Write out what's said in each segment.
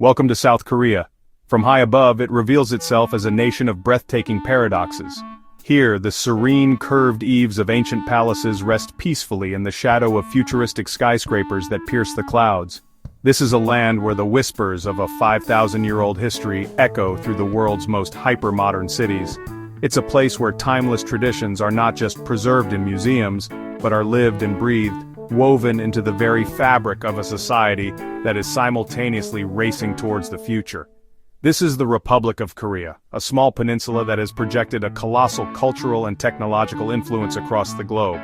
Welcome to South Korea. From high above, it reveals itself as a nation of breathtaking paradoxes. Here, the serene, curved eaves of ancient palaces rest peacefully in the shadow of futuristic skyscrapers that pierce the clouds. This is a land where the whispers of a 5,000-year-old history echo through the world's most hyper-modern cities. It's a place where timeless traditions are not just preserved in museums, but are lived and breathed, woven into the very fabric of a society that is simultaneously racing towards the future. This is the Republic of Korea, a small peninsula that has projected a colossal cultural and technological influence across the globe.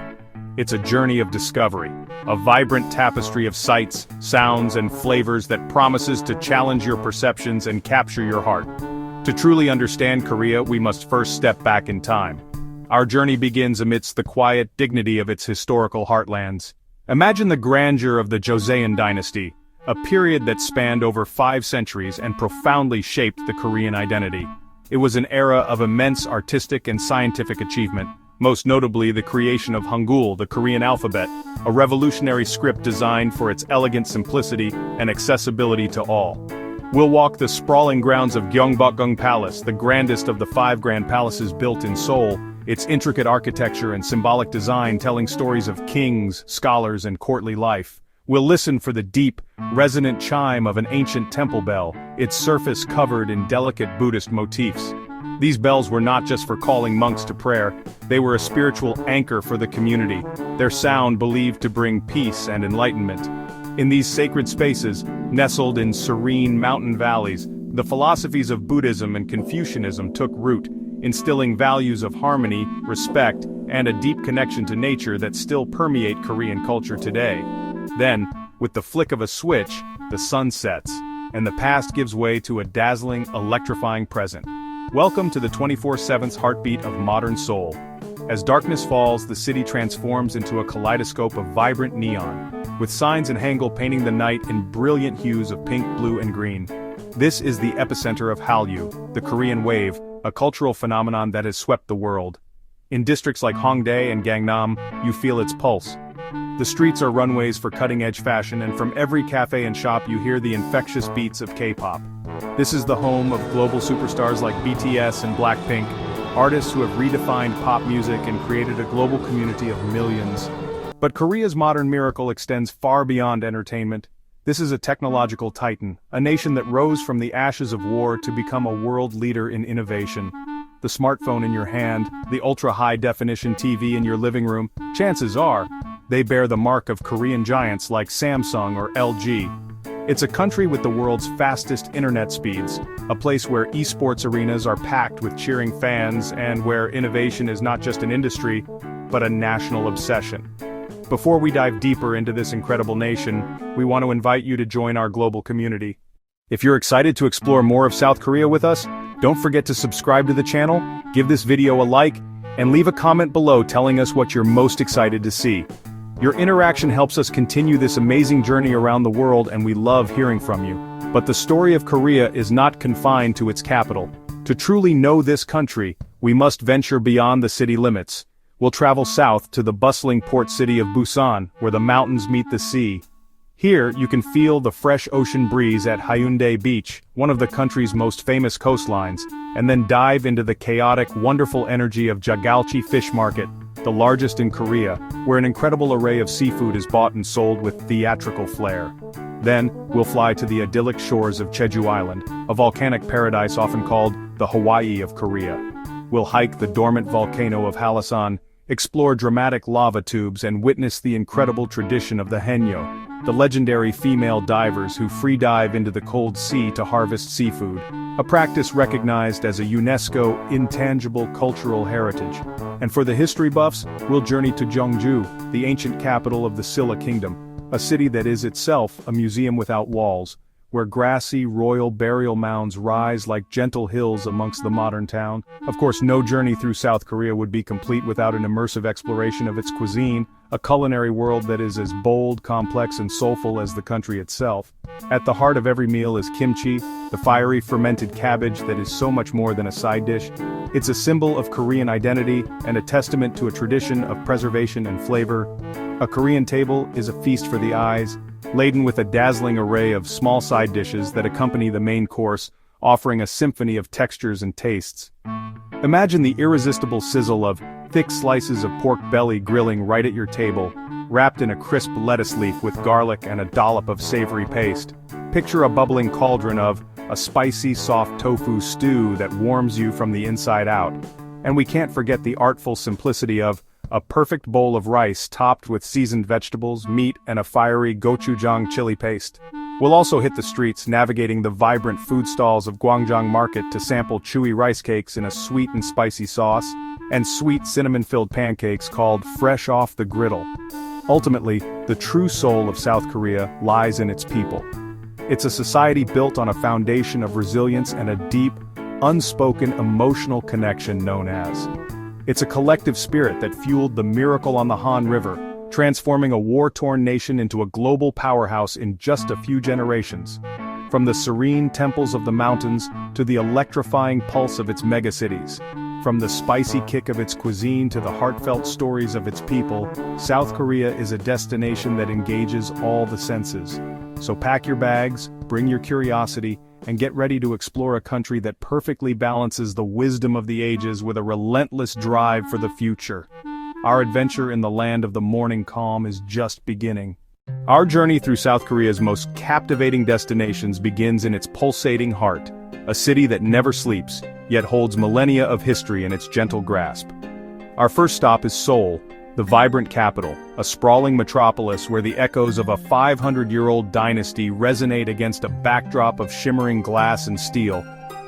It's a journey of discovery, a vibrant tapestry of sights, sounds, and flavors that promises to challenge your perceptions and capture your heart. To truly understand Korea, we must first step back in time. Our journey begins amidst the quiet dignity of its historical heartlands. Imagine the grandeur of the Joseon dynasty, a period that spanned over 5 centuries and profoundly shaped the Korean identity. It was an era of immense artistic and scientific achievement, most notably the creation of Hangul, the Korean alphabet, a revolutionary script designed for its elegant simplicity and accessibility to all. We'll walk the sprawling grounds of Gyeongbokgung Palace, the grandest of the 5 grand palaces built in Seoul, its intricate architecture and symbolic design telling stories of kings, scholars, and courtly life. We'll listen for the deep, resonant chime of an ancient temple bell, its surface covered in delicate Buddhist motifs. These bells were not just for calling monks to prayer, they were a spiritual anchor for the community, their sound believed to bring peace and enlightenment. In these sacred spaces, nestled in serene mountain valleys, the philosophies of Buddhism and Confucianism took root, instilling values of harmony, respect, and a deep connection to nature that still permeate Korean culture today. Then, with the flick of a switch, the sun sets, and the past gives way to a dazzling, electrifying present. Welcome to the 24/7 heartbeat of modern Seoul. As darkness falls, the city transforms into a kaleidoscope of vibrant neon, with signs in Hangul painting the night in brilliant hues of pink, blue, and green. This is the epicenter of Hallyu, the Korean wave, a cultural phenomenon that has swept the world. In districts like Hongdae and Gangnam, you feel its pulse. The streets are runways for cutting-edge fashion, and from every cafe and shop you hear the infectious beats of K-pop. This is the home of global superstars like BTS and Blackpink, artists who have redefined pop music and created a global community of millions. But Korea's modern miracle extends far beyond entertainment. This is a technological titan, a nation that rose from the ashes of war to become a world leader in innovation. The smartphone in your hand, the ultra-high-definition TV in your living room, chances are, they bear the mark of Korean giants like Samsung or LG. It's a country with the world's fastest internet speeds, a place where esports arenas are packed with cheering fans and where innovation is not just an industry, but a national obsession. Before we dive deeper into this incredible nation, we want to invite you to join our global community. If you're excited to explore more of South Korea with us, don't forget to subscribe to the channel, give this video a like, and leave a comment below telling us what you're most excited to see. Your interaction helps us continue this amazing journey around the world, and we love hearing from you. But the story of Korea is not confined to its capital. To truly know this country, we must venture beyond the city limits. We'll travel south to the bustling port city of Busan, where the mountains meet the sea. Here, you can feel the fresh ocean breeze at Haeundae Beach, one of the country's most famous coastlines, and then dive into the chaotic, wonderful energy of Jagalchi Fish Market, the largest in Korea, where an incredible array of seafood is bought and sold with theatrical flair. Then, we'll fly to the idyllic shores of Jeju Island, a volcanic paradise often called the Hawaii of Korea. We'll hike the dormant volcano of Halasan, explore dramatic lava tubes, and witness the incredible tradition of the Haenyeo, the legendary female divers who free dive into the cold sea to harvest seafood, a practice recognized as a UNESCO intangible cultural heritage. And for the history buffs, we'll journey to Jeongju, the ancient capital of the Silla Kingdom, a city that is itself a museum without walls, where grassy royal burial mounds rise like gentle hills amongst the modern town. Of course, no journey through South Korea would be complete without an immersive exploration of its cuisine, a culinary world that is as bold, complex, and soulful as the country itself. At the heart of every meal is kimchi, the fiery fermented cabbage that is so much more than a side dish. It's a symbol of Korean identity and a testament to a tradition of preservation and flavor. A Korean table is a feast for the eyes, laden with a dazzling array of small side dishes that accompany the main course, offering a symphony of textures and tastes. Imagine the irresistible sizzle of thick slices of pork belly grilling right at your table, wrapped in a crisp lettuce leaf with garlic and a dollop of savory paste. Picture a bubbling cauldron of a spicy, soft tofu stew that warms you from the inside out. And we can't forget the artful simplicity of a perfect bowl of rice topped with seasoned vegetables, meat, and a fiery gochujang chili paste. We'll also hit the streets, navigating the vibrant food stalls of Gwangjang Market to sample chewy rice cakes in a sweet and spicy sauce, and sweet cinnamon-filled pancakes called fresh off the griddle. Ultimately, the true soul of South Korea lies in its people. It's a society built on a foundation of resilience and a deep, unspoken emotional connection known as. It's a collective spirit that fueled the miracle on the Han River, transforming a war-torn nation into a global powerhouse in just a few generations. From the serene temples of the mountains to the electrifying pulse of its megacities, from the spicy kick of its cuisine to the heartfelt stories of its people, South Korea is a destination that engages all the senses. So pack your bags, bring your curiosity, and get ready to explore a country that perfectly balances the wisdom of the ages with a relentless drive for the future. Our adventure in the land of the morning calm is just beginning. Our journey through South Korea's most captivating destinations begins in its pulsating heart, a city that never sleeps, yet holds millennia of history in its gentle grasp. Our first stop is Seoul, the vibrant capital, a sprawling metropolis where the echoes of a 500-year-old dynasty resonate against a backdrop of shimmering glass and steel.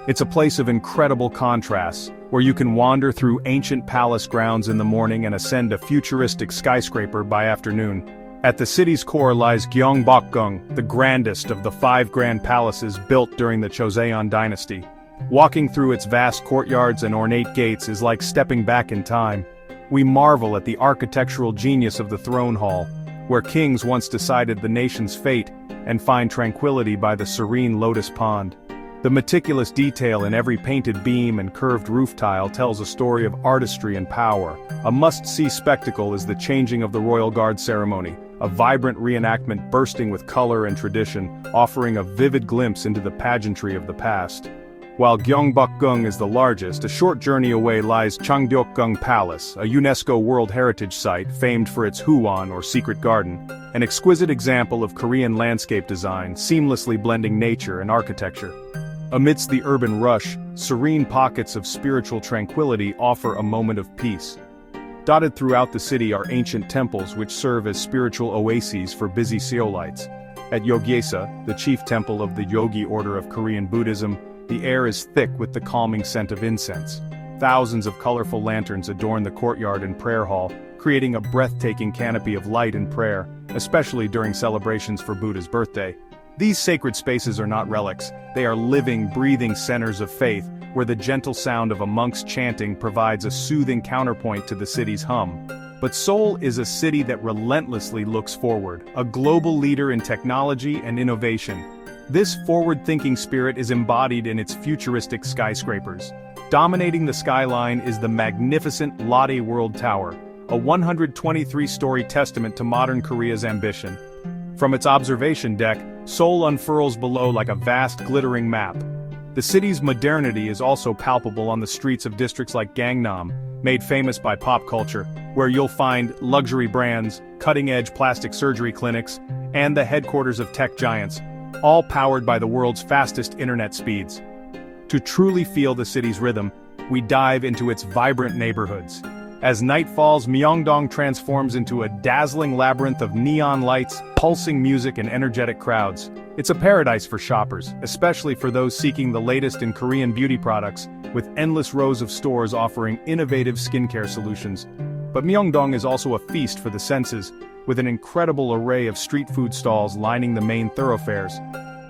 It's a place of incredible contrasts, where you can wander through ancient palace grounds in the morning and ascend a futuristic skyscraper by afternoon. At the city's core lies Gyeongbokgung, the grandest of the 5 grand palaces built during the Joseon dynasty. Walking through its vast courtyards and ornate gates is like stepping back in time. We marvel at the architectural genius of the throne hall, where kings once decided the nation's fate, and find tranquility by the serene lotus pond. The meticulous detail in every painted beam and curved roof tile tells a story of artistry and power. A must-see spectacle is the changing of the Royal Guard ceremony, a vibrant reenactment bursting with color and tradition, offering a vivid glimpse into the pageantry of the past. While Gyeongbokgung is the largest, a short journey away lies Changdeokgung Palace, a UNESCO World Heritage Site famed for its Huwon or secret garden, an exquisite example of Korean landscape design, seamlessly blending nature and architecture. Amidst the urban rush, serene pockets of spiritual tranquility offer a moment of peace. Dotted throughout the city are ancient temples which serve as spiritual oases for busy Seoulites. At Yogyesa, the chief temple of the Yogi order of Korean Buddhism, the air is thick with the calming scent of incense. Thousands of colorful lanterns adorn the courtyard and prayer hall, creating a breathtaking canopy of light and prayer, especially during celebrations for Buddha's birthday. These sacred spaces are not relics, they are living, breathing centers of faith, where the gentle sound of a monk's chanting provides a soothing counterpoint to the city's hum. But Seoul is a city that relentlessly looks forward, a global leader in technology and innovation. This forward-thinking spirit is embodied in its futuristic skyscrapers. Dominating the skyline is the magnificent Lotte World Tower, a 123-story testament to modern Korea's ambition. From its observation deck, Seoul unfurls below like a vast glittering map. The city's modernity is also palpable on the streets of districts like Gangnam, made famous by pop culture, where you'll find luxury brands, cutting-edge plastic surgery clinics, and the headquarters of tech giants, all powered by the world's fastest internet speeds. To truly feel the city's rhythm, we dive into its vibrant neighborhoods. As night falls, Myeongdong transforms into a dazzling labyrinth of neon lights, pulsing music and energetic crowds. It's a paradise for shoppers, especially for those seeking the latest in Korean beauty products, with endless rows of stores offering innovative skincare solutions. But Myeongdong is also a feast for the senses, with an incredible array of street food stalls lining the main thoroughfares.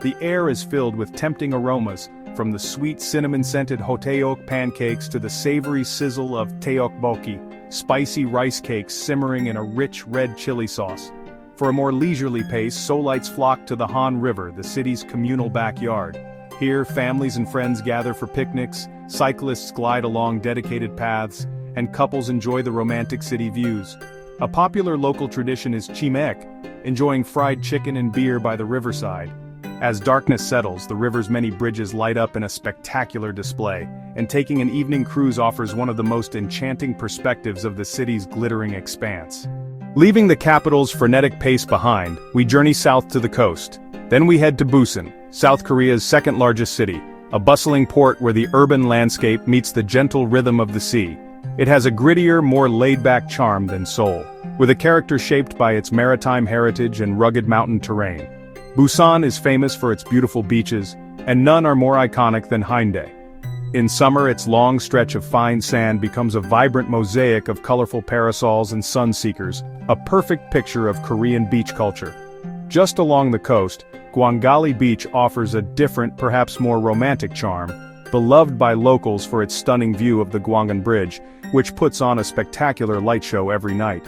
The air is filled with tempting aromas, from the sweet cinnamon-scented hoteok pancakes to the savory sizzle of tteokbokki, spicy rice cakes simmering in a rich red chili sauce. For a more leisurely pace, Seoulites flock to the Han River, the city's communal backyard. Here, families and friends gather for picnics, cyclists glide along dedicated paths, and couples enjoy the romantic city views. A popular local tradition is chimek, enjoying fried chicken and beer by the riverside. As darkness settles, the river's many bridges light up in a spectacular display, and taking an evening cruise offers one of the most enchanting perspectives of the city's glittering expanse. Leaving the capital's frenetic pace behind, we journey south to the coast. Then we head to Busan, South Korea's second-largest city, a bustling port where the urban landscape meets the gentle rhythm of the sea. It has a grittier, more laid-back charm than Seoul, with a character shaped by its maritime heritage and rugged mountain terrain. Busan is famous for its beautiful beaches, and none are more iconic than Haeundae. In summer, its long stretch of fine sand becomes a vibrant mosaic of colorful parasols and sun-seekers, a perfect picture of Korean beach culture. Just along the coast, Gwangali Beach offers a different, perhaps more romantic charm, beloved by locals for its stunning view of the Gwangan Bridge, which puts on a spectacular light show every night.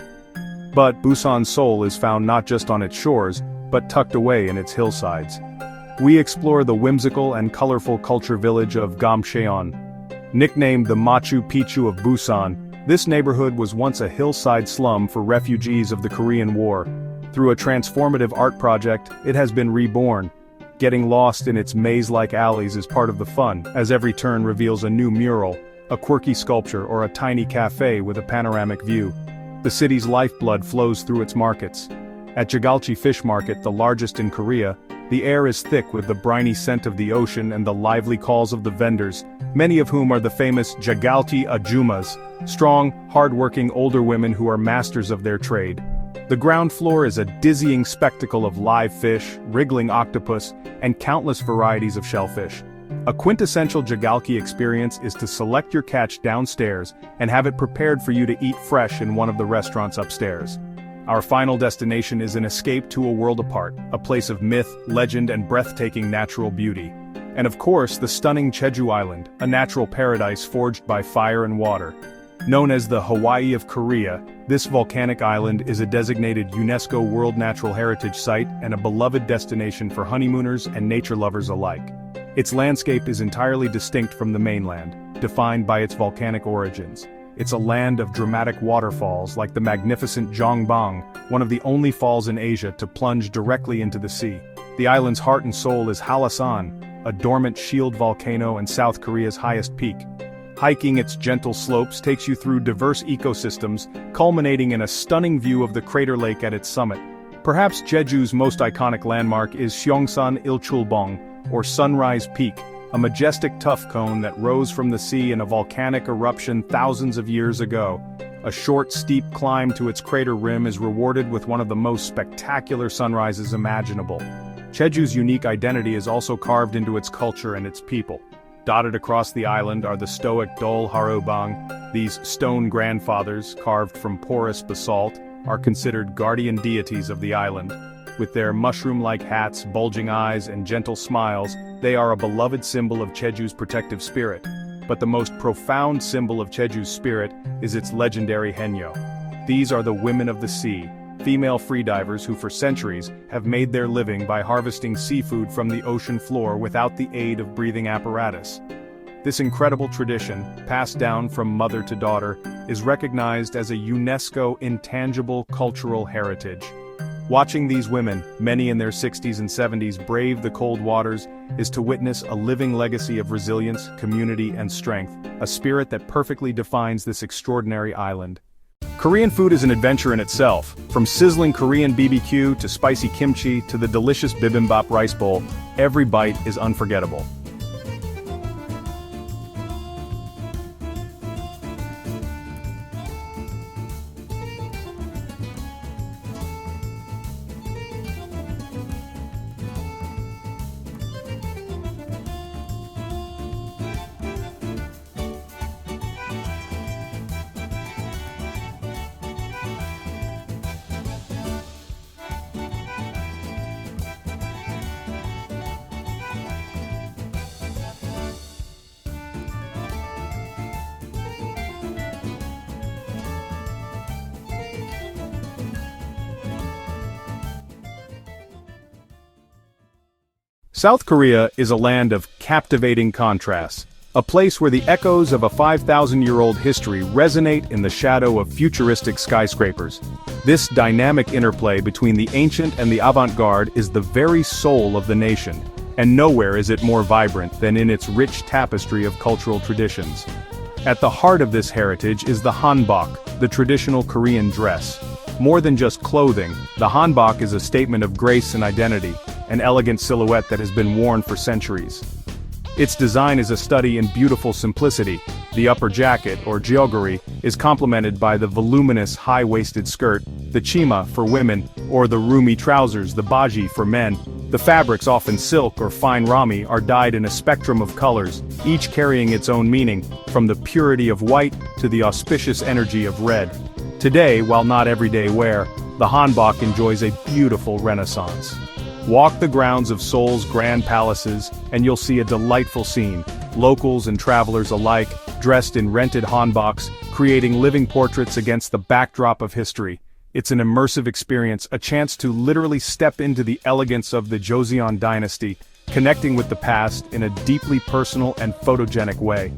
But Busan's soul is found not just on its shores, but tucked away in its hillsides. We explore the whimsical and colorful culture village of Gamcheon. Nicknamed the Machu Picchu of Busan, this neighborhood was once a hillside slum for refugees of the Korean War. Through a transformative art project, it has been reborn. Getting lost in its maze-like alleys is part of the fun, as every turn reveals a new mural, a quirky sculpture, or a tiny cafe with a panoramic view. The city's lifeblood flows through its markets. At Jagalchi Fish Market, the largest in Korea, the air is thick with the briny scent of the ocean and the lively calls of the vendors, many of whom are the famous Jagalchi Ajumas, strong, hard-working older women who are masters of their trade. The ground floor is a dizzying spectacle of live fish, wriggling octopus, and countless varieties of shellfish. A quintessential Jagalchi experience is to select your catch downstairs and have it prepared for you to eat fresh in one of the restaurants upstairs. Our final destination is an escape to a world apart, a place of myth, legend, and breathtaking natural beauty. And of course, the stunning Jeju Island, a natural paradise forged by fire and water. Known as the Hawaii of Korea, this volcanic island is a designated UNESCO World Natural Heritage Site and a beloved destination for honeymooners and nature lovers alike. Its landscape is entirely distinct from the mainland, defined by its volcanic origins. It's a land of dramatic waterfalls like the magnificent Jongbang, one of the only falls in Asia to plunge directly into the sea. The island's heart and soul is Hallasan, a dormant shield volcano and South Korea's highest peak. Hiking its gentle slopes takes you through diverse ecosystems, culminating in a stunning view of the crater lake at its summit. Perhaps Jeju's most iconic landmark is Seongsan Ilchulbong, or Sunrise Peak, a majestic tuff cone that rose from the sea in a volcanic eruption thousands of years ago. A short, steep climb to its crater rim is rewarded with one of the most spectacular sunrises imaginable. Jeju's unique identity is also carved into its culture and its people. Dotted across the island are the stoic Dol Harobang. These stone grandfathers, carved from porous basalt, are considered guardian deities of the island. With their mushroom-like hats, bulging eyes, and gentle smiles, they are a beloved symbol of Jeju's protective spirit. But the most profound symbol of Jeju's spirit is its legendary Haeunyo. These are the women of the sea, female freedivers who for centuries have made their living by harvesting seafood from the ocean floor without the aid of breathing apparatus. This incredible tradition, passed down from mother to daughter, is recognized as a UNESCO intangible cultural heritage. Watching these women, many in their 60s and 70s, brave the cold waters is to witness a living legacy of resilience, community, and strength, a spirit that perfectly defines this extraordinary island. Korean food is an adventure in itself. From sizzling Korean BBQ to spicy kimchi to the delicious bibimbap rice bowl, every bite is unforgettable. South Korea is a land of captivating contrasts. A place where the echoes of a 5,000-year-old history resonate in the shadow of futuristic skyscrapers. This dynamic interplay between the ancient and the avant-garde is the very soul of the nation, and nowhere is it more vibrant than in its rich tapestry of cultural traditions. At the heart of this heritage is the hanbok, the traditional Korean dress. More than just clothing, the hanbok is a statement of grace and identity, an elegant silhouette that has been worn for centuries. Its design is a study in beautiful simplicity. The upper jacket, or jeogori, is complemented by the voluminous high-waisted skirt, the chima for women, or the roomy trousers, the baji for men. The fabrics, often silk or fine rami, are dyed in a spectrum of colors, each carrying its own meaning, from the purity of white to the auspicious energy of red. Today, while not everyday wear, the hanbok enjoys a beautiful renaissance. Walk the grounds of Seoul's grand palaces, and you'll see a delightful scene. Locals and travelers alike, dressed in rented hanboks, creating living portraits against the backdrop of history. It's an immersive experience, a chance to literally step into the elegance of the Joseon dynasty, connecting with the past in a deeply personal and photogenic way.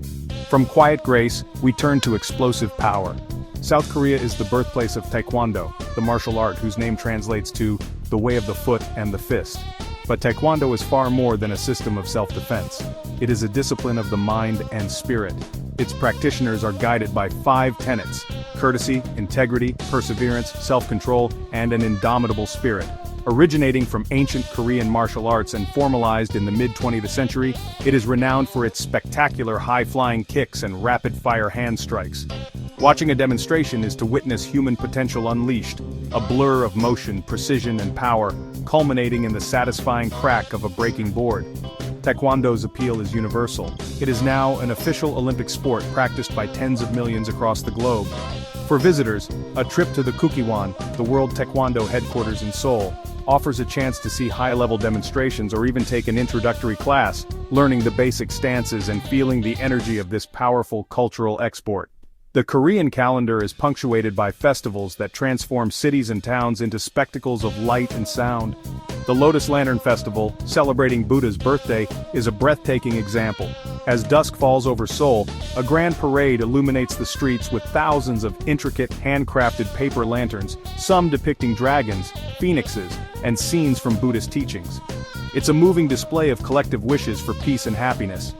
From quiet grace, we turn to explosive power. South Korea is the birthplace of Taekwondo, the martial art whose name translates to the way of the foot and the fist. But Taekwondo is far more than a system of self-defense. It is a discipline of the mind and spirit. Its practitioners are guided by 5 tenets: courtesy, integrity, perseverance, self-control, and an indomitable spirit. Originating from ancient Korean martial arts and formalized in the mid-20th century, it is renowned for its spectacular high-flying kicks and rapid-fire hand strikes. Watching a demonstration is to witness human potential unleashed, a blur of motion, precision, and power, culminating in the satisfying crack of a breaking board. Taekwondo's appeal is universal. It is now an official Olympic sport practiced by tens of millions across the globe. For visitors, a trip to the Kukkiwon, the World Taekwondo headquarters in Seoul, offers a chance to see high-level demonstrations or even take an introductory class, learning the basic stances and feeling the energy of this powerful cultural export. The Korean calendar is punctuated by festivals that transform cities and towns into spectacles of light and sound. The Lotus Lantern Festival, celebrating Buddha's birthday, is a breathtaking example. As dusk falls over Seoul, a grand parade illuminates the streets with thousands of intricate, handcrafted paper lanterns, some depicting dragons, phoenixes, and scenes from Buddhist teachings. It's a moving display of collective wishes for peace and happiness.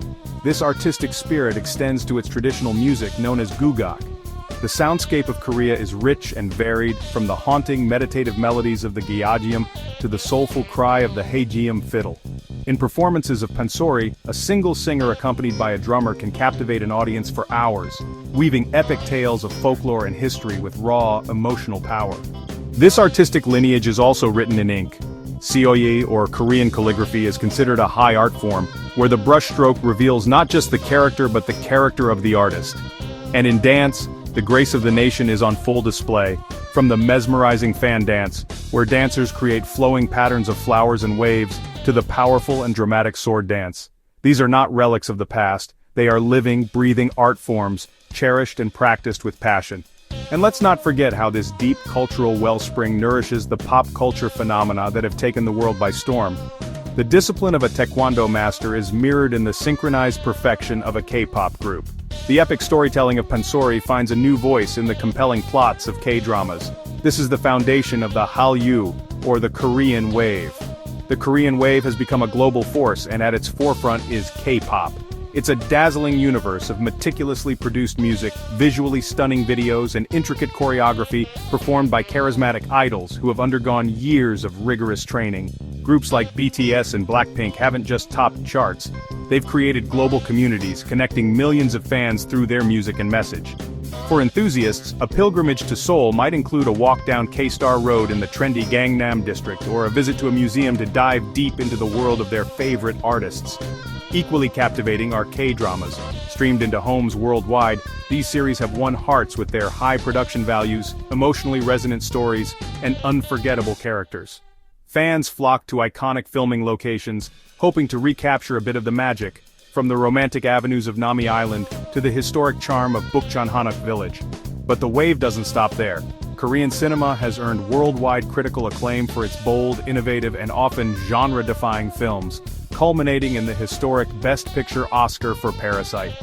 This artistic spirit extends to its traditional music known as gugak. The soundscape of Korea is rich and varied, from the haunting meditative melodies of the gyeojeum to the soulful cry of the haejeum fiddle. In performances of pansori, a single singer accompanied by a drummer can captivate an audience for hours, weaving epic tales of folklore and history with raw, emotional power. This artistic lineage is also written in ink. Seoye, or Korean calligraphy, is considered a high art form, where the brushstroke reveals not just the character but the character of the artist. And in dance, the grace of the nation is on full display, from the mesmerizing fan dance, where dancers create flowing patterns of flowers and waves, to the powerful and dramatic sword dance. These are not relics of the past, they are living, breathing art forms, cherished and practiced with passion. And let's not forget how this deep cultural wellspring nourishes the pop culture phenomena that have taken the world by storm. The discipline of a Taekwondo master is mirrored in the synchronized perfection of a K-pop group. The epic storytelling of pansori finds a new voice in the compelling plots of K-dramas. This is the foundation of the Hallyu, or the Korean wave. The Korean wave has become a global force, and at its forefront is K-pop. It's a dazzling universe of meticulously produced music, visually stunning videos, and intricate choreography performed by charismatic idols who have undergone years of rigorous training. Groups like BTS and Blackpink haven't just topped charts. They've created global communities, connecting millions of fans through their music and message. For enthusiasts, a pilgrimage to Seoul might include a walk down K-Star Road in the trendy Gangnam district, or a visit to a museum to dive deep into the world of their favorite artists. Equally captivating are K-dramas. Streamed into homes worldwide, these series have won hearts with their high production values, emotionally resonant stories, and unforgettable characters. Fans flock to iconic filming locations, hoping to recapture a bit of the magic, from the romantic avenues of Nami Island to the historic charm of Bukchon-Hanok Village. But the wave doesn't stop there. Korean cinema has earned worldwide critical acclaim for its bold, innovative, and often genre-defying films, culminating in the historic Best Picture Oscar for Parasite.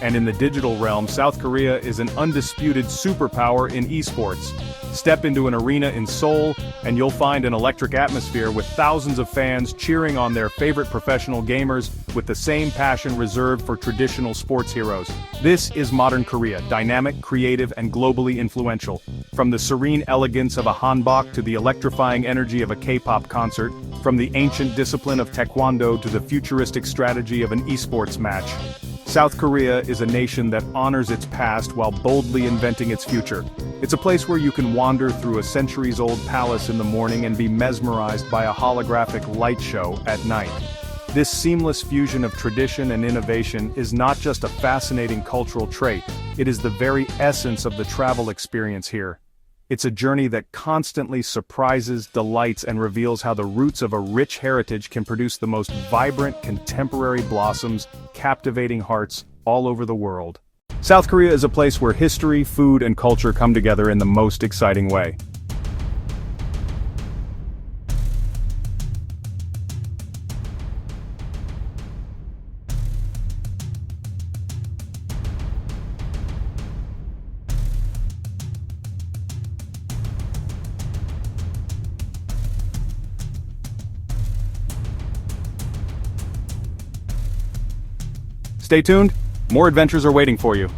And in the digital realm, South Korea is an undisputed superpower in esports. Step into an arena in Seoul, and you'll find an electric atmosphere with thousands of fans cheering on their favorite professional gamers with the same passion reserved for traditional sports heroes. This is modern Korea, dynamic, creative, and globally influential. From the serene elegance of a hanbok to the electrifying energy of a K-pop concert, from the ancient discipline of taekwondo to the futuristic strategy of an esports match. South Korea is a nation that honors its past while boldly inventing its future. It's a place where you can wander through a centuries-old palace in the morning and be mesmerized by a holographic light show at night. This seamless fusion of tradition and innovation is not just a fascinating cultural trait, it is the very essence of the travel experience here. It's a journey that constantly surprises, delights, and reveals how the roots of a rich heritage can produce the most vibrant contemporary blossoms, captivating hearts all over the world. South Korea is a place where history, food, and culture come together in the most exciting way. Stay tuned, more adventures are waiting for you.